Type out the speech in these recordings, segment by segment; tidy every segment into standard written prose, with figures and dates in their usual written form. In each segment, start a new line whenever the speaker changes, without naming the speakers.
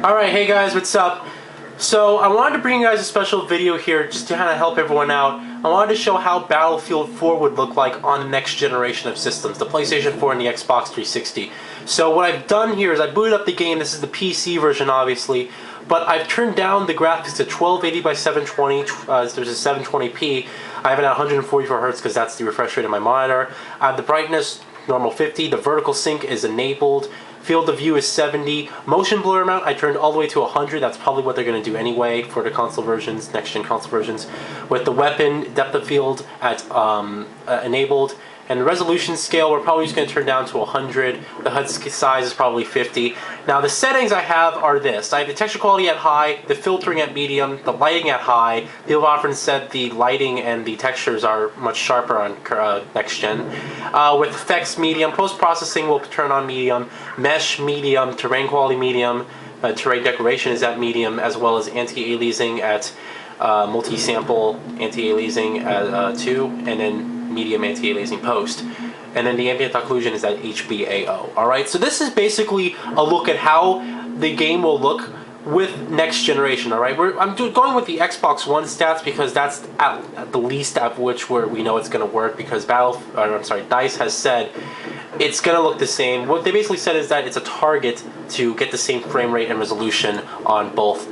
Alright, hey guys, what's up? So, I wanted to bring you guys a special video here just to kind of help everyone out. I wanted to show how Battlefield 4 would look like on the next generation of systems, the PlayStation 4 and the Xbox 360. So what I've done here is I booted up the game. This is the PC version, obviously, but I've turned down the graphics to 1280 by 720. There's a 720p. I have it at 144 Hz because that's the refresh rate of my monitor. I have the brightness normal 50. The vertical sync is enabled. Field of view is 70. Motion blur amount I turned all the way to 100. That's probably what they're going to do anyway for the console versions, next gen console versions. With the weapon depth of field at enabled. And the resolution scale we're probably just going to turn down to 100. The HUD size is probably 50. Now the settings I have are this. I have the texture quality at high, the filtering at medium, the lighting at high. People often said the lighting and the textures are much sharper on next gen. With effects medium, post-processing will turn on medium, mesh medium, terrain quality medium, terrain decoration is at medium, as well as anti-aliasing at multi-sample anti-aliasing at 2, and then medium anti-aliasing post. And then the ambient occlusion is at HBAO. Alright, so this is basically a look at how the game will look with next generation. Alright, I'm going with the Xbox One stats because that's at the least at which we know it's going to work, because DICE has said it's going to look the same. What they basically said is that it's a target to get the same frame rate and resolution on both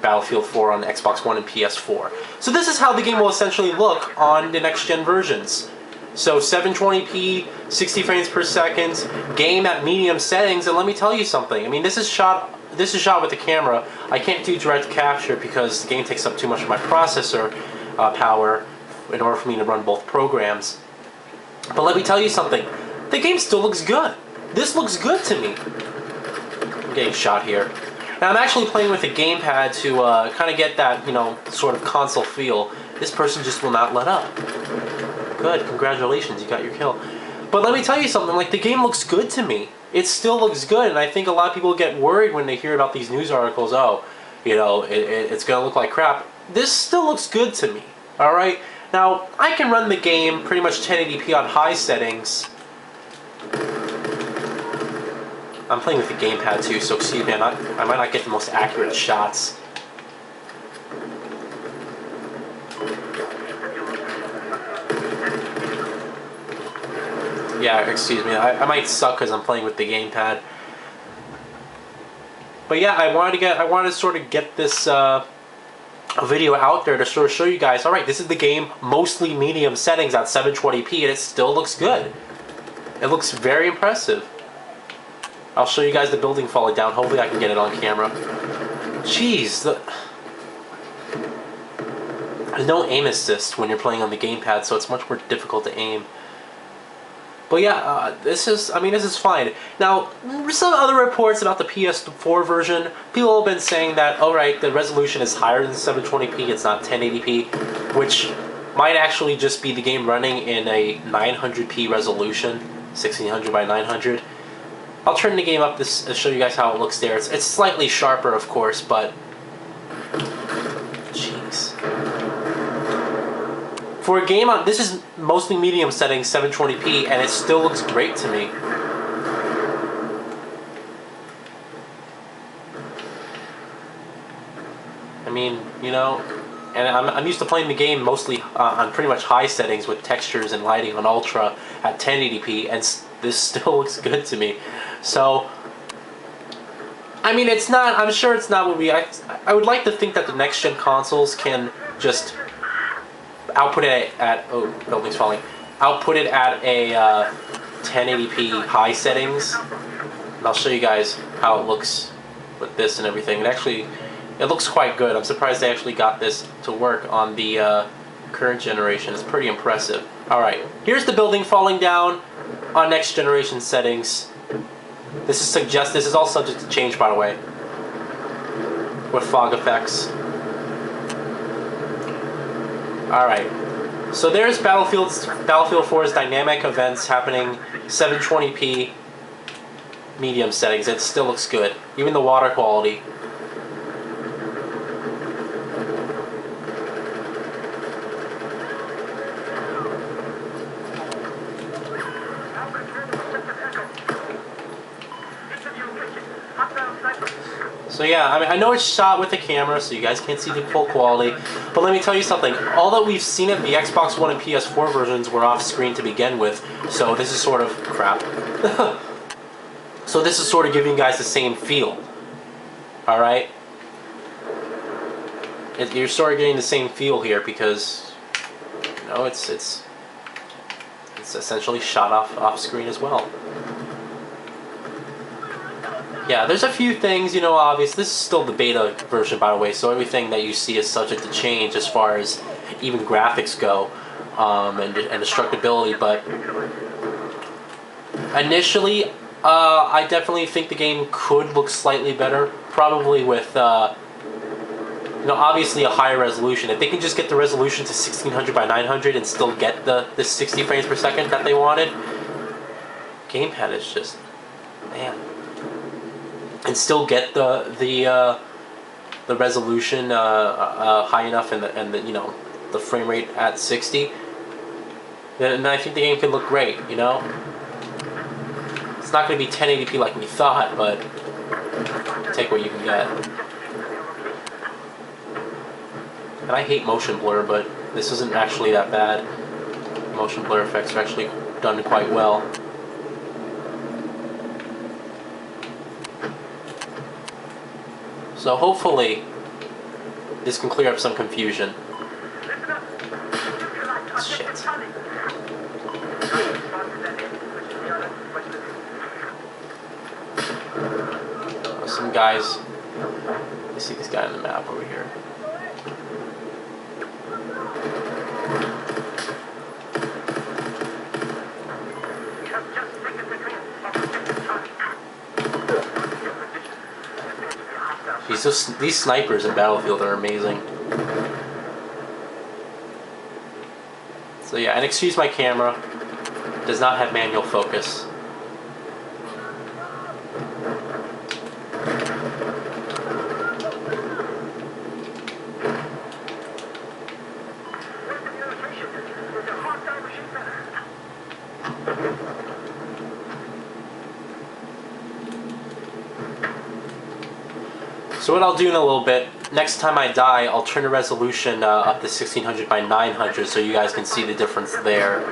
Battlefield 4 on Xbox One and PS4. So this is how the game will essentially look on the next gen versions. So 720p, 60 frames per second, game at medium settings, and let me tell you something. I mean, this is shot with the camera. I can't do direct capture because the game takes up too much of my processor power in order for me to run both programs. But let me tell you something. The game still looks good. This looks good to me. I'm getting shot here. Now I'm actually playing with a gamepad to kind of get that, sort of console feel. This person just will not let up. Good, congratulations, you got your kill. But let me tell you something, like, the game looks good to me. It still looks good, and I think a lot of people get worried when they hear about these news articles, it's gonna look like crap. This still looks good to me, alright? Now, I can run the game pretty much 1080p on high settings. I'm playing with the gamepad too, so excuse me, I might not get the most accurate shots. Yeah, excuse me, I might suck because I'm playing with the gamepad. But yeah, I wanted to sort of get this video out there to sort of show you guys, alright, this is the game, mostly medium settings at 720p, and it still looks good. It looks very impressive. I'll show you guys the building falling down. Hopefully I can get it on camera. Jeez, there's no aim assist when you're playing on the gamepad, so it's much more difficult to aim. But yeah, this is fine. Now, some other reports about the PS4 version, people have been saying that, alright, the resolution is higher than 720p, it's not 1080p, which might actually just be the game running in a 900p resolution, 1600 by 900. I'll turn the game up to show you guys how it looks there. It's slightly sharper, of course, but jeez. For a game on, this is mostly medium settings, 720p, and it still looks great to me. I mean, and I'm used to playing the game mostly on pretty much high settings with textures and lighting on ultra at 1080p, and this still looks good to me. So, I mean, it's not, I'm sure it's not what I would like to think that the next gen consoles can just output it at, oh, building's falling, output it at a 1080p high settings, and I'll show you guys how it looks with this and everything. It looks quite good. I'm surprised they actually got this to work on the current generation. It's pretty impressive. Alright, here's the building falling down on next generation settings. This is all subject to change, by the way, with fog effects. Alright, so there's Battlefield 4's dynamic events happening 720p medium settings. It still looks good, even the water quality. So yeah, I mean, I know it's shot with the camera, so you guys can't see the full quality. But let me tell you something. All that we've seen of the Xbox One and PS4 versions were off screen to begin with. So this is sort of crap. So this is sort of giving you guys the same feel. All right. You're sort of getting the same feel here because, you know, it's essentially shot off screen as well. Yeah, there's a few things, you know, obvious. This is still the beta version, by the way, so everything that you see is subject to change as far as even graphics go, and destructibility, but initially, I definitely think the game could look slightly better, probably with, you know, obviously a higher resolution. If they can just get the resolution to 1600 by 900 and still get the 60 frames per second that they wanted, gamepad is just, man. And still get the resolution high enough and the you know, the frame rate at 60, then I think the game can look great. You know, it's not going to be 1080p like we thought, but take what you can get. And I hate motion blur, but this isn't actually that bad. Motion blur effects are actually done quite well. So hopefully, this can clear up some confusion. Shit. Some guys, you see this guy on the map over here. These snipers in Battlefield are amazing. So yeah, and excuse my camera, it does not have manual focus. So what I'll do in a little bit, next time I die, I'll turn the resolution up to 1600 by 900 so you guys can see the difference there.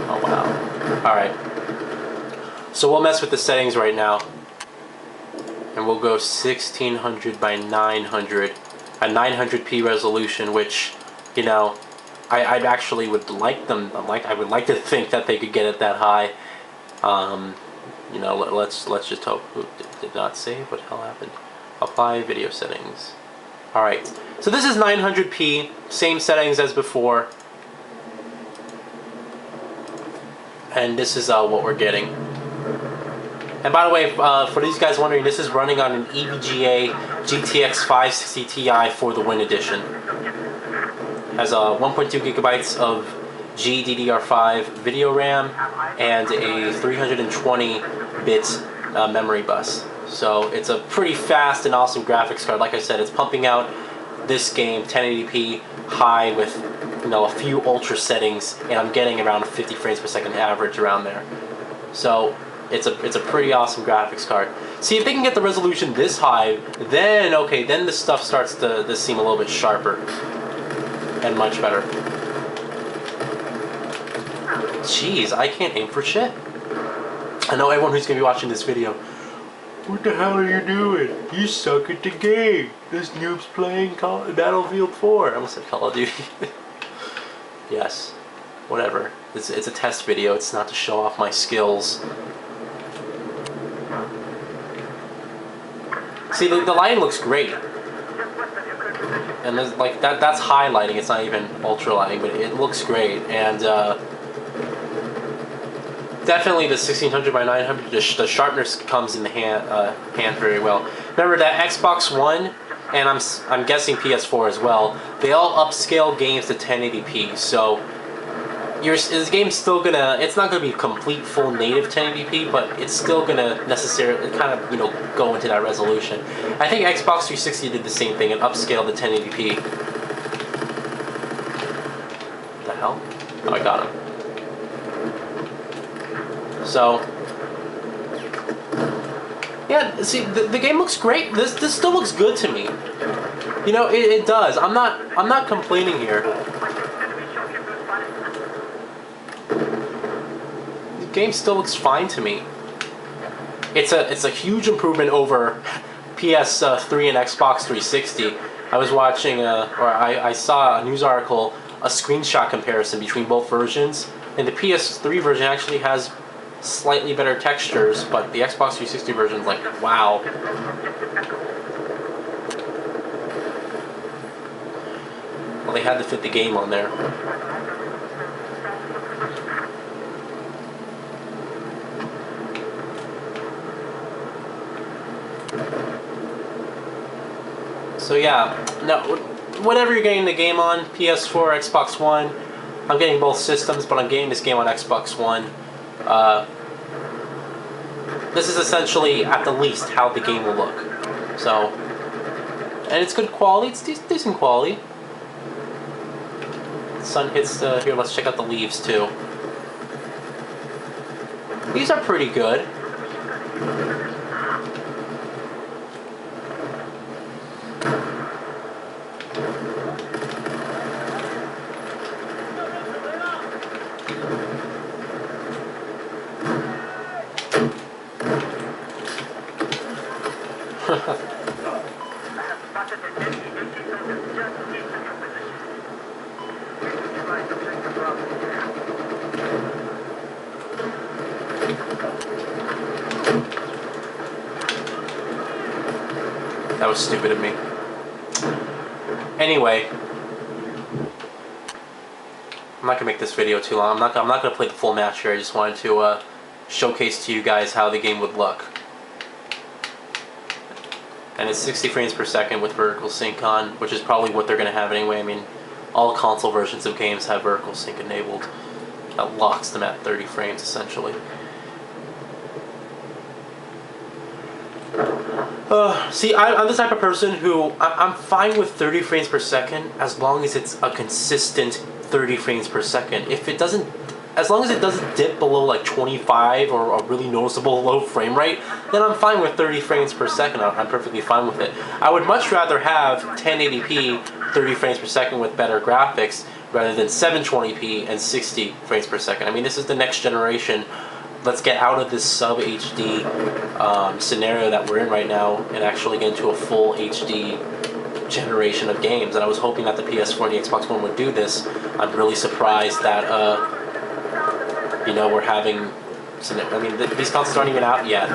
Oh wow. Alright. So we'll mess with the settings right now. And we'll go 1600 by 900. A 900p resolution, which, you know, I actually would like them. I would like to think that they could get it that high. You know, let's just hope. Did not save. What the hell happened? Apply video settings. All right. So this is 900p. Same settings as before. And this is what we're getting. And by the way, for these guys wondering, this is running on an EVGA GTX 560 Ti for the Win Edition. Has 1.2 gigabytes of GDDR5 video RAM and a 320-bit memory bus. So it's a pretty fast and awesome graphics card. Like I said, it's pumping out this game 1080p high with, you know, a few ultra settings, and I'm getting around 50 frames per second average around there. So it's a pretty awesome graphics card. See, if they can get the resolution this high, then okay, then the stuff starts to seem a little bit sharper. And much better. Jeez, I can't aim for shit. I know everyone who's gonna be watching this video, what the hell are you doing? You suck at the game. This noob's playing Battlefield 4. I almost said Call of Duty. Yes, whatever. It's a test video. It's not to show off my skills. See, the lighting looks great. And there's, like, that's high lighting, it's not even ultra lighting, but it looks great. And definitely the 1600 by 900, the sharpness comes in the hand very well. Remember that Xbox One, and I'm guessing PS4 as well, they all upscale games to 1080p, so this game's still gonna, it's not gonna be complete full native 1080p, but it's still gonna necessarily kind of, you know, go into that resolution. I think Xbox 360 did the same thing and upscaled the 1080p. What the hell? Oh, I got him. So, yeah, see, the game looks great. This still looks good to me. You know, it does. I'm not complaining here. The game still looks fine to me. It's a huge improvement over PS3 and Xbox 360. I was watching, I saw a news article, a screenshot comparison between both versions, and the PS3 version actually has slightly better textures, but the Xbox 360 version is like, wow. Well, they had to fit the game on there. So yeah, no, whatever you're getting the game on, PS4, Xbox One, I'm getting both systems, but I'm getting this game on Xbox One. This is essentially, at the least, how the game will look. So, and it's good quality, it's decent quality. The sun hits here, let's check out the leaves too. These are pretty good. That was stupid of me. Anyway, I'm not gonna make this video too long. I'm not gonna play the full match here. I just wanted to showcase to you guys how the game would look. And it's 60 frames per second with vertical sync on, which is probably what they're gonna have anyway. I mean, all console versions of games have vertical sync enabled. That locks them at 30 frames essentially. See, I'm the type of person who I'm fine with 30 frames per second as long as it's a consistent 30 frames per second. If it doesn't, as long as it doesn't dip below like 25 or a really noticeable low frame rate, then I'm fine with 30 frames per second. I'm perfectly fine with it. I would much rather have 1080p 30 frames per second with better graphics rather than 720p and 60 frames per second. I mean, this is the next generation. Let's get out of this sub-HD scenario that we're in right now and actually get into a full HD generation of games. And I was hoping that the PS4 and the Xbox One would do this. I'm really surprised that, you know, we're having... I mean, these consoles aren't even out yet.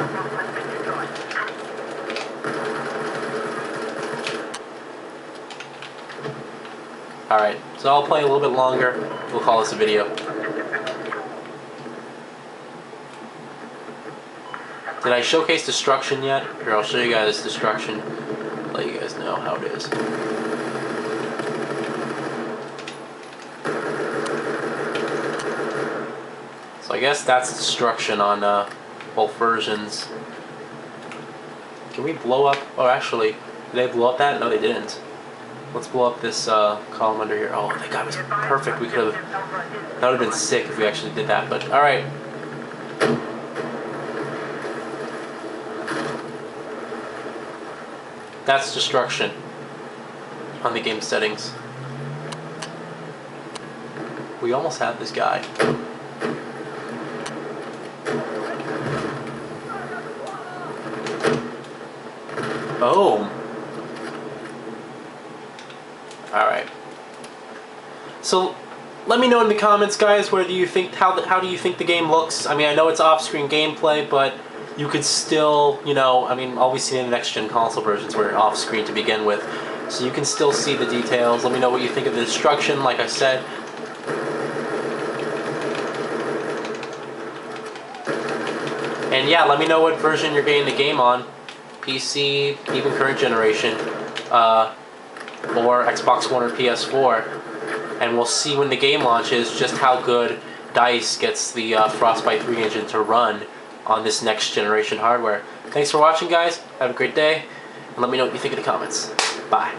Alright, so I'll play a little bit longer. We'll call this a video. Did I showcase Destruction yet? Here, I'll show you guys Destruction. Let you guys know how it is. So I guess that's Destruction on both versions. Can we blow up? Oh, actually, did they blow up that? No, they didn't. Let's blow up this column under here. Oh, that guy was perfect. We could have... That would have been sick if we actually did that, but alright. That's Destruction on the game settings. We almost have this guy. Boom. Alright. So let me know in the comments, guys, whether you think how do you think the game looks? I mean, I know it's off-screen gameplay, but you could still, you know, I mean, all we see in the next-gen console versions were off-screen to begin with. So you can still see the details. Let me know what you think of the Destruction, like I said. And yeah, let me know what version you're getting the game on. PC, even current generation, or Xbox One or PS4. And we'll see when the game launches just how good DICE gets the Frostbite 3 engine to run on this next generation hardware. Thanks for watching, guys. Have a great day, and let me know what you think in the comments. Bye.